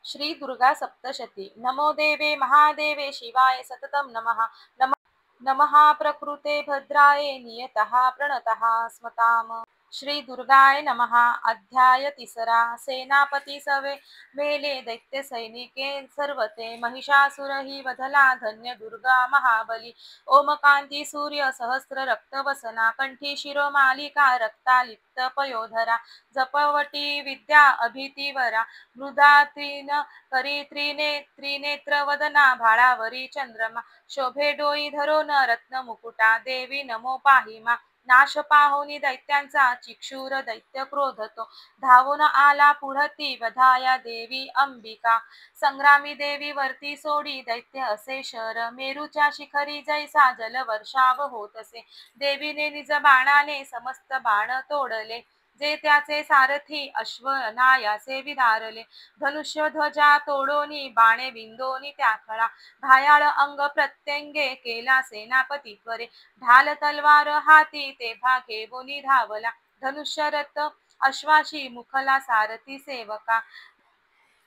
श्री दुर्गा सप्तशती। नमो देवे महादेवे शिवाय सततं नमः। नमः प्रकृते भद्राय नियतः प्रणतः स्मताम। श्री दुर्गाय नमः। अध्याय तिसरा। सेनापती सवे मेले दैत्य सैनिके सर्वते महिषासुर ही वधला धन्य दुर्गा महाबली। ओमकांती सूर्य सहस्र रक्तवसना कंठी शिरोमालिका रक्तालिप्त पयोधरा जपवटी विद्या अभितिवरा मृदा त्रीन करी त्रिनेत्र वदना भाळावरी चंद्रमा शोभे डोई धरोन रत्न मुकुटा देवी नमो पाहिमा। नाश पाहोनी दैत्यांचा चिक्षुर दैत्य क्रोधतो धावून आला पुढती वधाया देवी अंबिका। संग्रामी देवी वरती सोडी दैत्य असे शर मेरूच्या शिखरी जैसा जलवर्षाव होतसे। देवीने निज बाणाने समस्त बाण तोडले जे त्याचे सारथी अश्वनायासे विदारले। धनुष्य ध्वजा तोडोनी बाणे विंदोनी त्या खळा घायाळ अंग प्रत्यंगे केला सेनापती त्वरे। ढाल तलवार हाती तेव्हा घेऊनी धावला धनुष्य रथ अश्वाशी मुखला सारथी सेवका।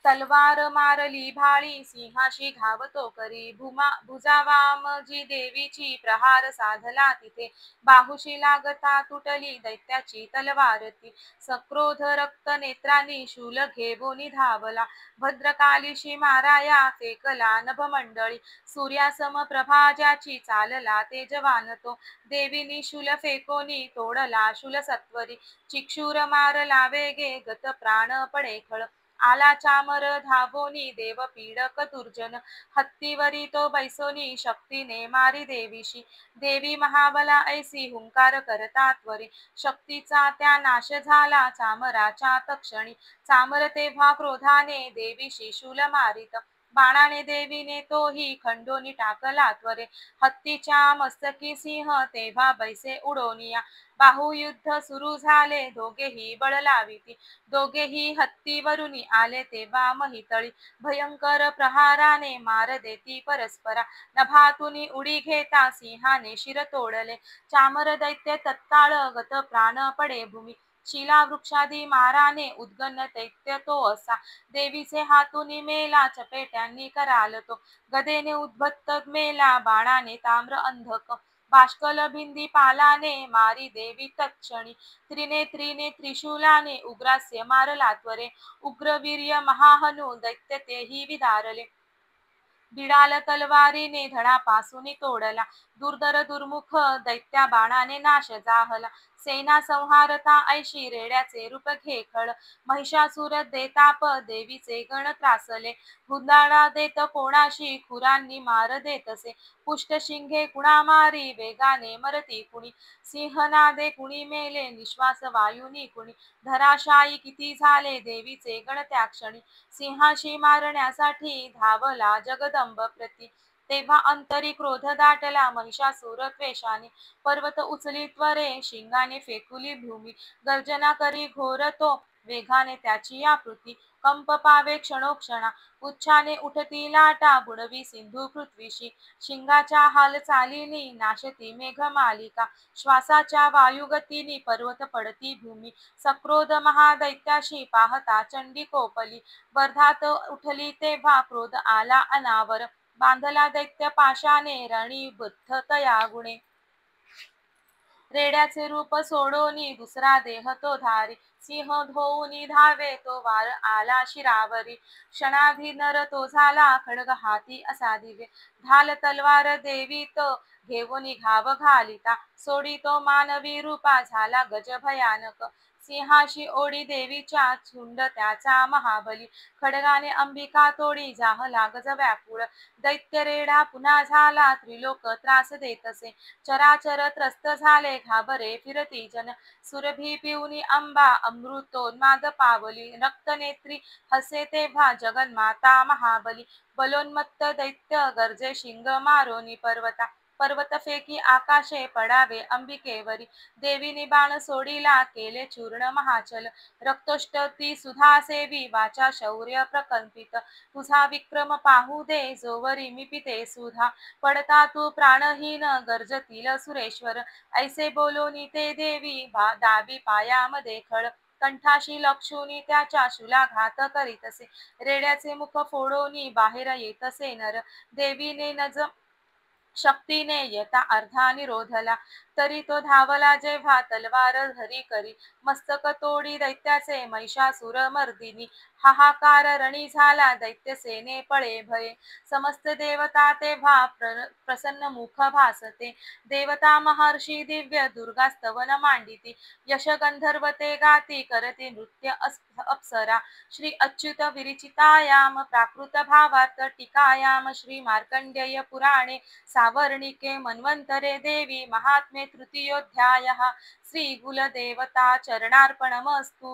तलवार मारली भाळी सिंहाशी घावतो करी भुजावामजी देवीची प्रहार साधला तिथे। बाहुशी लागता तुटली दैत्याची तलवार ती सक्रोध रक्त नेत्रांनी शूल घेऊनी धावला। भद्रकालीशी माराया फेकला नभमंडळी सूर्यासम प्रभा ज्याची चालला तेजवान तो। देवीनी शूल फेकोनी तोडला शूल सत्वरी चिक्षुर मारला वेगे गत प्राण पडे खळ। आला चामर धावोनी देव पीडक दुर्जन हत्तीवरी तो बैसोनी शक्तीने मारी देवीशी। देवी महाबला ऐसी हुंकार करता त्वरे शक्तीचा त्या नाश झाला चामराच्या तक्षणी। चामर तेव्हा क्रोधाने देवीशी शूल मारित बाणाने देवीने तोही खंडोनी टाकला त्वरे। हत्तीच्या मस्तकी सिंह तेव्हा बैसे उडोनिया बाहुयुद्ध सुरू झाले दोघेही बळ लाविती। दोघेही हत्तीवरुनी आले तेव्हा महितळी भयंकर प्रहाराने मार देती परस्परा। नभातुनी उडी घेता सिंहाने शिर तोडले चामर दैत्य तत्काळ गत प्राण पडे भूमी। शिला वृक्षादी माराने उद्गन्न दैत्य तो असा देवीचे हातुनी मेला चपेट्यांनी कराल तो। गदेने उद्भत्त मेला बाणाने ताम्र अंधक बाष्कल भिंदी पालाने मारी देवी तत्क्षणी। त्रिनेत्रीने त्रिशूलाने उग्रास्य मारला त्वरे उग्रवीर्य महाहनु दैत्य तेही विदारले। बिडाल तलवारीने धडापासून तोडला दुर्धर दुर्मुख दैत्या बाणाने नाश जाहला। सेना संहारता ऐशी रेड्याचे रूप घे खळ महिषासुर देताप देवीचे गण त्रासले। हुंदाडा देत कोणाशी खुरांनी मार देतसे पुष्ट शिंगे कुणा मारी वेगाने मरती कुणी। सिंहनादे कुणी मेले निश्वास वायुनी कुणी धराशायी किती झाले देवीचे गण त्या क्षणी। सिंहाशी मारण्यासाठी धावला जगदंब प्रती तेव्हा अंतरी क्रोध दाटला महिषासुर त्वेषाने। पर्वत उचली त्वरे शिंगाने फेकुली भूमी गर्जना करी घोर तो वेगाने त्याची आकृती। कंप पावे क्षणोक्षणा उच्छाने उठती लाटा बुडवी सिंधू पृथ्वीशी। शिंगाच्या हालचालीनी नाशती मेघमालिका श्वासाच्या वायुगतीनी पर्वत पडती भूमी। सक्रोध महादैत्याशी पाहता चंडी कोपली वर्धात उठली तेव्हा क्रोध आला अनावर। बांधला दैत्य पाशाने रणीबद्ध तया गुणे रेड्याचे रूप सोडोनी दुसरा देह तो धारी। सिंह धोऊनी धावे तो वार आला शिरावरी क्षणाधी नर तो झाला खड्ग हाती असा दिव्य। ढाल तलवार देवी तो घेऊनी घाव घालिता सोडी तो मानवी रूपा झाला गज भयानक। सिंहाशी ओढी देवीच्या झुंड त्याचा महाबली खड्गाने अंबिका तोडी जाहला गज व्याकुळ। दैत्य रेडा पुन्हा झाला त्रिलोक त्रास देतसे चराचर त्रस्त झाले घाबरे फिरती जन। सुरभी पिऊनी अंबा अमृतोन्माद पावली रक्तनेत्री हसे तेव्हा जगन्माता महाबली। बलोन्मत्त दैत्य गर्जे शिंग मारोनी पर्वता पर्वत फेकी आकाशे पडावे अंबिकेवरी। देवीने बाण सोडीला केले चूर्ण महाचल रक्तोष्ट ती सुधा सेवी वाचा शौर्य प्रकंपित। तुझा विक्रम पाहू दे जोवरी मी पिते सुधा पडता तू प्राणहीन गर्जतील सुरेश्वर। ऐसे बोलोनी ते देवी दाबी पायामध्ये खळ कंठाशी लक्षुनी त्याच्या शूलाघात करीतसे. रेड्याचे मुख फोडोनी बाहेर येतसे नर. देवीने नज शक्तीने येता अर्धा निरोधला. तरी तो धावला जेव्हा तलवार धरी करी. मस्तक तोडी दैत्याचे महिषासुर मर्दिनी. हाहाकार रणी झाला दैत्य सेने पळे भये. समस्त देवता तेव्हा प्रसन्न मुख भासते. देवता महर्षी दिव्य दुर्गा स्तवन मांडिती. यश गंधर्व ते गाती करते नृत्य अप्सरा. श्री अच्युत विरचितायाम प्राकृत भावार्थ टीकायाम श्री मार्कंडेय पुराणे सावर्णिके मन्वन्तरे देवी महात्म्ये तृतीयोऽध्यायः. श्री कुलदेवता चरणार्पणमस्तु.